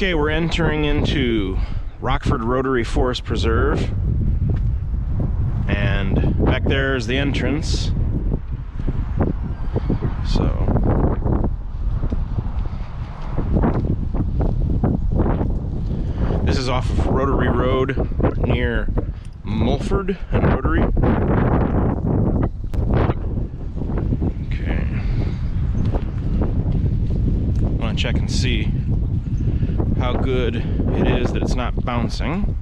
Okay, we're entering into Rockford Rotary Forest Preserve, and back there is the entrance. So this is off of Rotary Road near Mulford and Rotary. Okay, I want to check and see how good it is that it's not bouncing.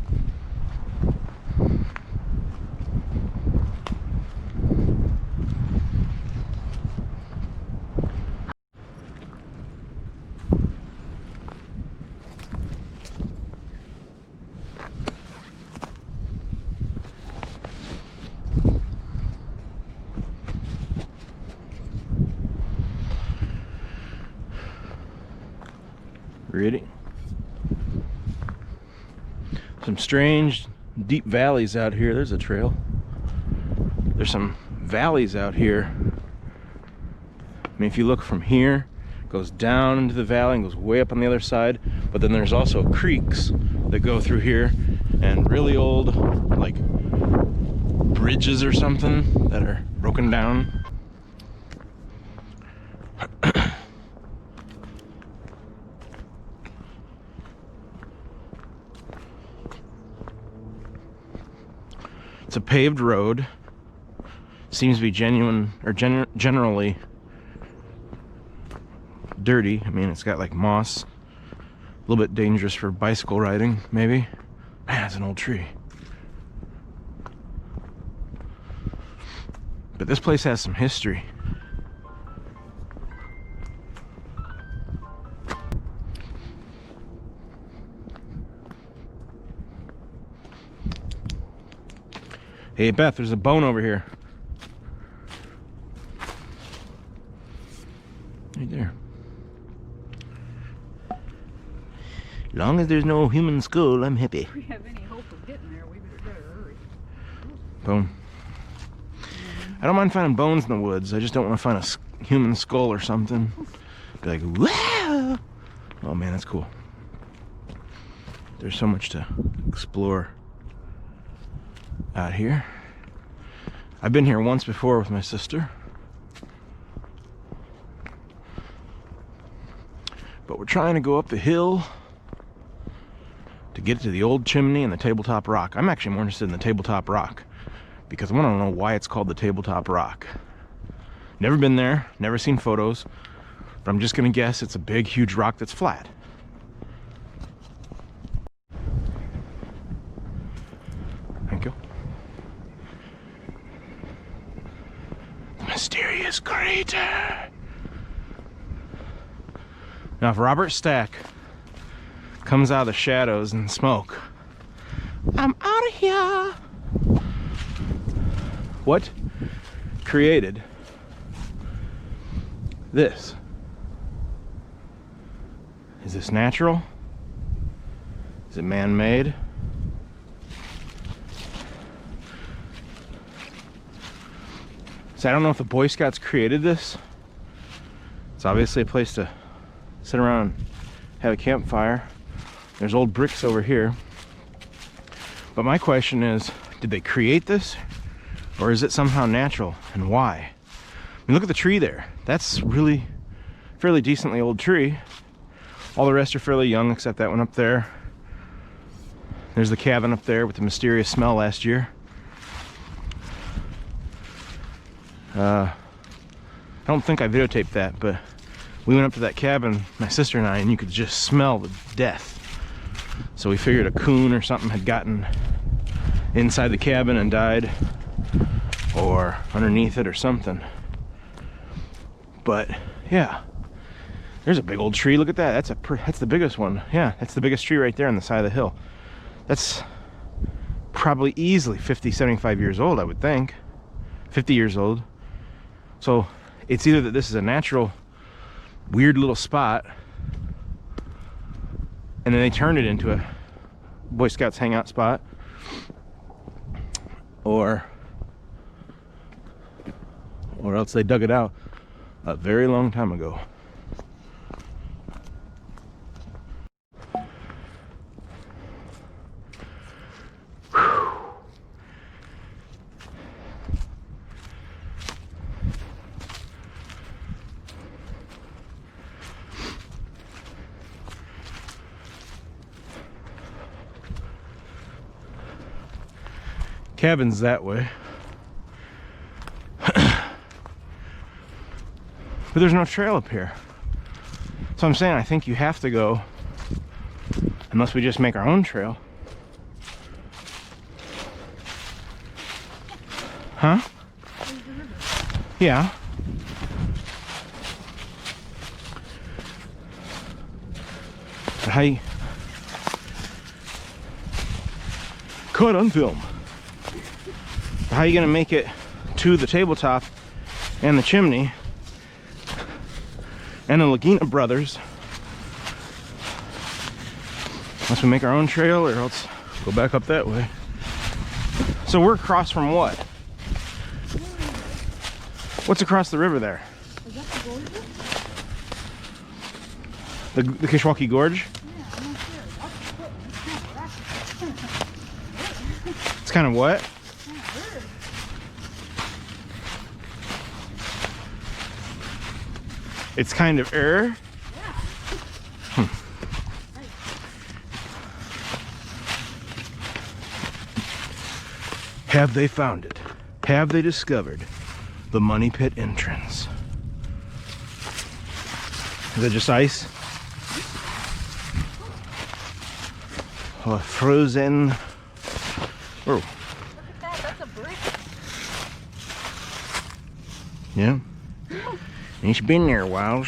Ready? Some strange deep valleys out here. There's a trail. There's some valleys out here. I mean, if you look from here, it goes down into the valley and goes way up on the other side. But then there's also creeks that go through here, and really old, like, bridges or something that are broken down. It's a paved road. Seems to be genuine, or generally dirty. I mean, it's got like moss. A little bit dangerous for bicycle riding, maybe. Man, that's an old tree. But this place has some history. Hey Beth, there's a bone over here. Right there. Long as there's no human skull, I'm happy. If we have any hope of getting there, we better hurry. Bone. I don't mind finding bones in the woods. I just don't want to find a human skull or something. Be like, wow! Oh man, that's cool. There's so much to explore out here. I've been here once before with my sister, but we're trying to go up the hill to get to the old chimney and the tabletop rock. I'm actually more interested in the tabletop rock because I want to know why it's called the tabletop rock. Never been there, never seen photos, but I'm just gonna guess it's a big huge rock that's flat. Thank you. Mysterious crater. Now if Robert Stack comes out of the shadows and smoke, I'm out of here. What created this? Is this natural? Is it man-made? So I don't know if the Boy Scouts created this. It's obviously a place to sit around and have a campfire. There's old bricks over here. But my question is, did they create this? Or is it somehow natural? And why? I mean, look at the tree there. That's really fairly decently old tree. All the rest are fairly young except that one up there. There's the cabin up there with the mysterious smell last year. I don't think I videotaped that, but we went up to that cabin, my sister and I, and you could just smell the death. So we figured a coon or something had gotten inside the cabin and died, or underneath it or something. But yeah, there's a big old tree. Look at that. That's the biggest one. Yeah, that's the biggest tree right there on the side of the hill. That's probably easily 50, 75 years old, I would think. 50 years old. So it's either that this is a natural weird little spot and then they turned it into a Boy Scouts hangout spot, or else they dug it out a very long time ago. Cabin's that way. But there's no trail up here. So I'm saying I think you have to go, unless we just make our own trail. Huh? Yeah. But how you... Caught on film. How are you gonna make it to the tabletop and the chimney and the Laguna brothers unless we make our own trail, or else go back up that way? So we're across from what? What's across the river there? Is that the gorge? The Kishwaukee Gorge? Yeah, I'm not sure. That's the foot. It's kind of what? It's kind of Have they found it? Have they discovered the money pit entrance? Is it just ice? Oh, frozen. Oh. Look at that, that's a brick. Yeah. It's been there a while.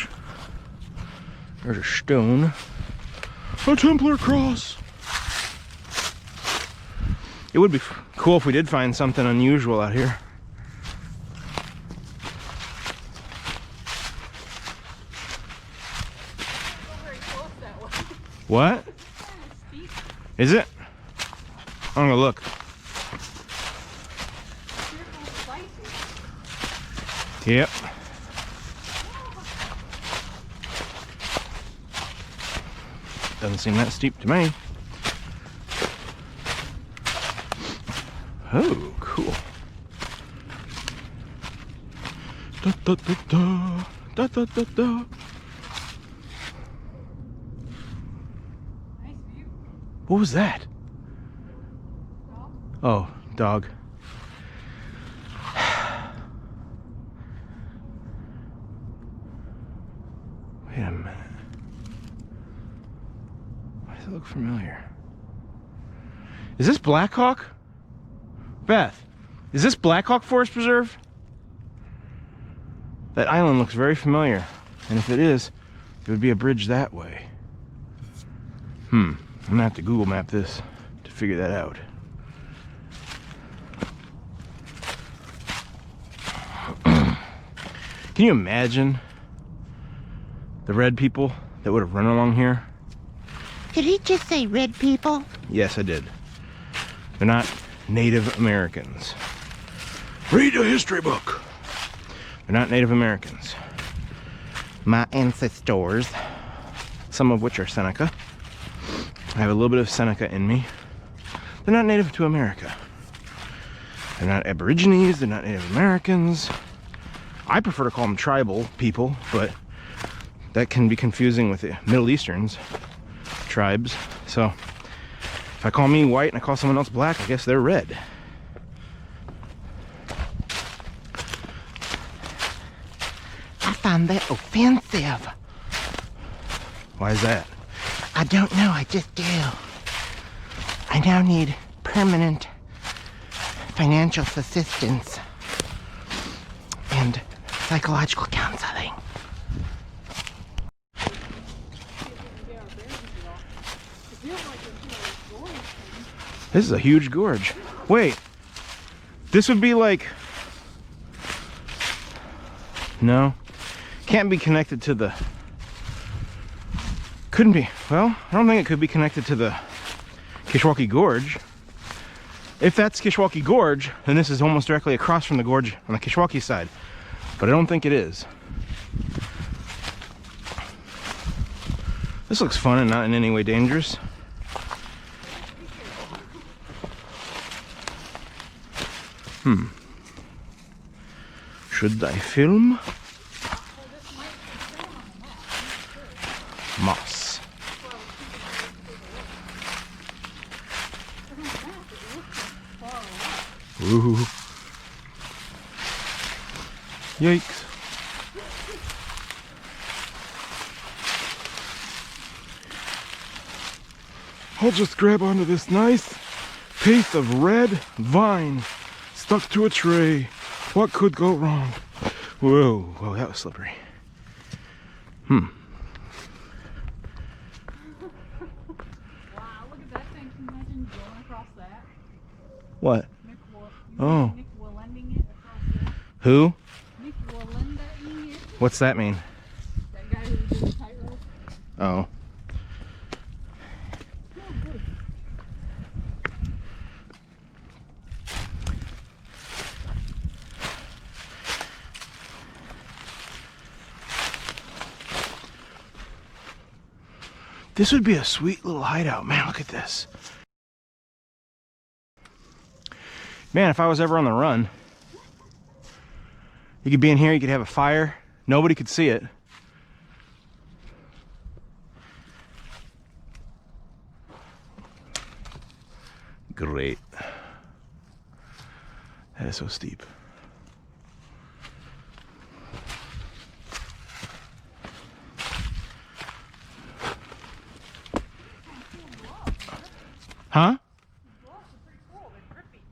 There's a stone. A Templar cross. It would be cool if we did find something unusual out here. Not very close that way. What? It's kind of steep. Is it? I'm gonna look. Fearful spicy. Yep. Doesn't seem that steep to me. Oh, cool. Da, da, da, da. Da, da, da, da. Nice view. What was that? Oh, dog. Wait a minute. Why does it look familiar? Is this Black Hawk? Beth, is this Black Hawk Forest Preserve? That island looks very familiar. And if it is, it would be a bridge that way. I'm gonna have to Google map this to figure that out. Can you imagine the red people that would have run along here? Did he just say red people? Yes, I did. They're not Native Americans. Read a history book. They're not Native Americans. My ancestors. Some of which are Seneca. I have a little bit of Seneca in me. They're not native to America. They're not Aborigines, they're not Native Americans. I prefer to call them tribal people, but that can be confusing with the Middle Easterns, tribes. So if I call me white and I call someone else black, I guess they're red. I find that offensive. Why is that? I don't know, I just do. I now need permanent financial assistance and psychological counseling. This is a huge gorge. Wait, this would be like... No, can't be connected to the... Couldn't be. Well, I don't think it could be connected to the Kishwaukee Gorge. If that's Kishwaukee Gorge, then this is almost directly across from the gorge on the Kishwaukee side. But I don't think it is. This looks fun and not in any way dangerous. Should I film? Moss. Ooh. Yikes. I'll just grab onto this nice piece of red vine stuck to a tray. What could go wrong? Whoa, whoa, that was slippery. Wow, look at that thing. Can you imagine going across that? What? Nick Oh. Nick Willending it across that. Who? Nick Willending it. What's that mean? That guy who did the tightrope. Oh. Oh, good. This would be a sweet little hideout. Man, look at this. Man, if I was ever on the run, you could be in here, you could have a fire, nobody could see it. Great. That is so steep. Huh? Gloves are pretty cool. They're grippy.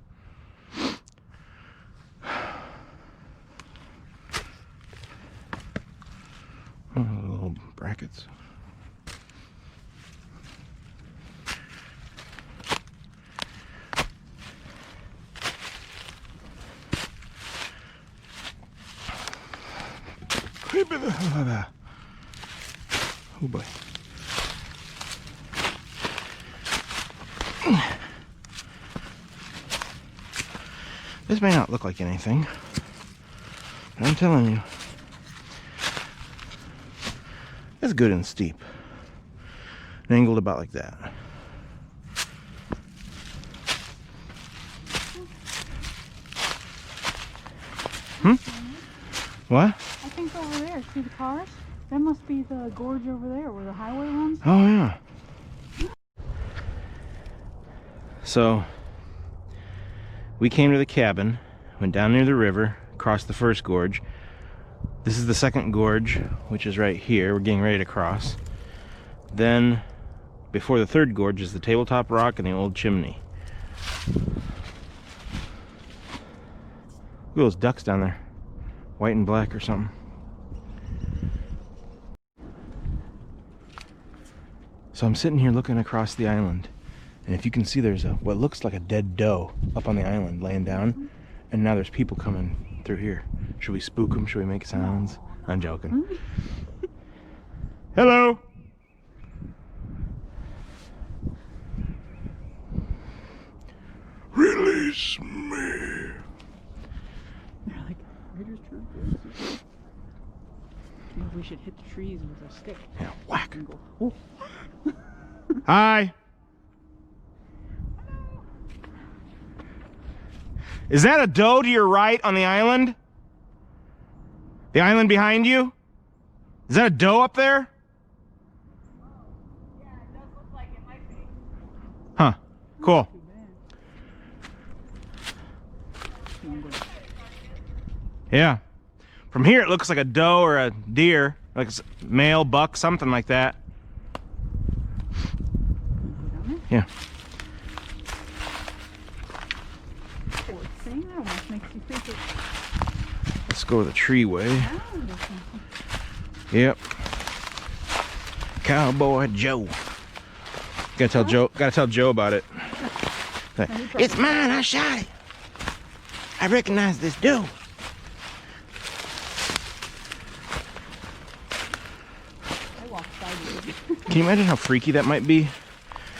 Oh, little brackets. Oh boy. This may not look like anything, but I'm telling you, it's good and steep. And angled about like that. What? I think over there, see the cars? That must be the gorge over there where the highway runs. Oh yeah. So we came to the cabin, went down near the river, crossed the first gorge. This is the second gorge, which is right here. We're getting ready to cross. Then before the third gorge is the tabletop rock and the old chimney. Look at those ducks down there. White and black or something. So I'm sitting here looking across the island, and if you can see, there's what looks like a dead doe up on the island laying down, and now there's people coming through here. Should we spook them? Should we make sounds? I'm joking. Hello. Release me. They're like, Raiders troopers. Maybe we should hit the trees with a stick. Yeah, whack. And go, oh. Hi. Is that a doe to your right on the island? The island behind you? Is that a doe up there? Yeah, it does look like it might be. Huh. Cool. Yeah. From here it looks like a doe or a deer, like a male buck, something like that. Yeah. Poor thing, that almost makes you think it. Let's go the tree way. Oh, there's something. Yep. Cowboy Joe. Gotta tell Joe about it. It's mine, I shot it. I recognize this doe. I walked sideways. Can you imagine how freaky that might be?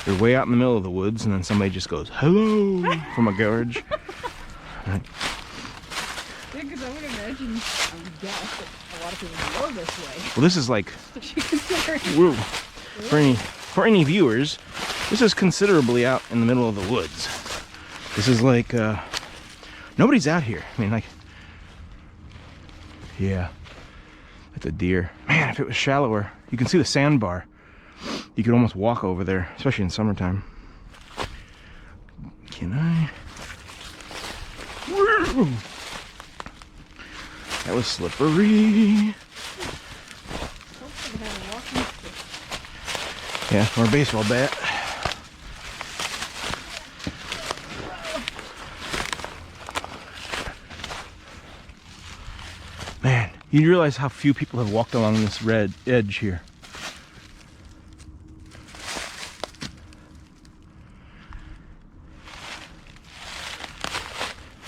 You're way out in the middle of the woods and then somebody just goes, hello, from a gorge. Yeah, because I would imagine, I would guess that a lot of people go this way. Well, this is like, Especially considering. whoa, for any viewers, this is considerably out in the middle of the woods. This is like, nobody's out here. I mean, like, yeah, it's a deer. Man, if it was shallower, you can see the sandbar. You could almost walk over there, especially in summertime. Can I? Woo! That was slippery. Hopefully they have a walking stick. Yeah, or a baseball bat. Man, you realize how few people have walked along this red edge here.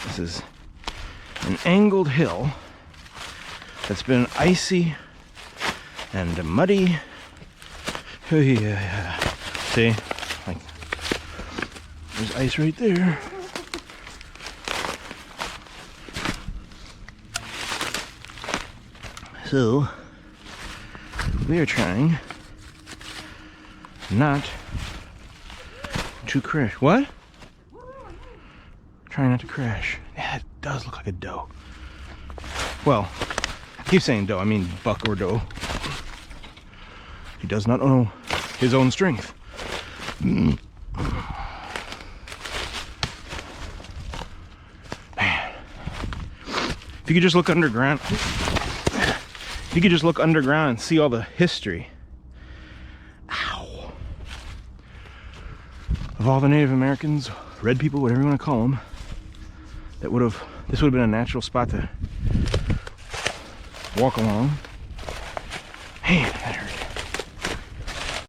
This is an angled hill that's been icy and muddy. See, like there's ice right there. So we are trying not to crash. What? Trying not to crash. Yeah, it does look like a doe. Well, I keep saying doe, I mean buck or doe. He does not know his own strength. Man. If you could just look underground. If you could just look underground and see all the history. Ow. Of all the Native Americans, red people, whatever you want to call them, this would have been a natural spot to walk along. Man, that hurt.